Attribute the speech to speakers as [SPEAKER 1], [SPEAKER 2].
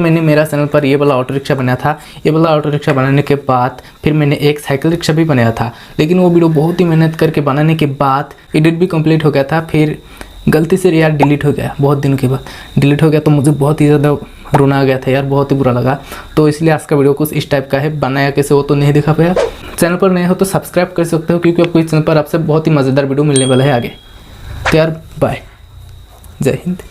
[SPEAKER 1] मैंने मेरा चैनल पर ये वाला ऑटो रिक्शा बनाया था। ये वाला ऑटो रिक्शा बनाने के बाद फिर मैंने एक साइकिल रिक्शा भी बनाया था, लेकिन वो वीडियो बहुत ही मेहनत करके बनाने के बाद एडिट भी कंप्लीट हो गया था, फिर गलती से यार डिलीट हो गया, बहुत दिनों के बाद डिलीट हो गया। तो मुझे बहुत ही ज़्यादा रोना आ गया था यार, बहुत ही बुरा लगा। तो इसलिए आज का वीडियो कुछ इस टाइप का है, बनाया कैसे वो तो नहीं दिखा पाया। चैनल पर नए हो तो सब्सक्राइब कर सकते हो, क्योंकि आपको इस चैनल पर आपसे बहुत ही मज़ेदार वीडियो मिलने वाला है आगे। तो यार बाय, जय हिंद।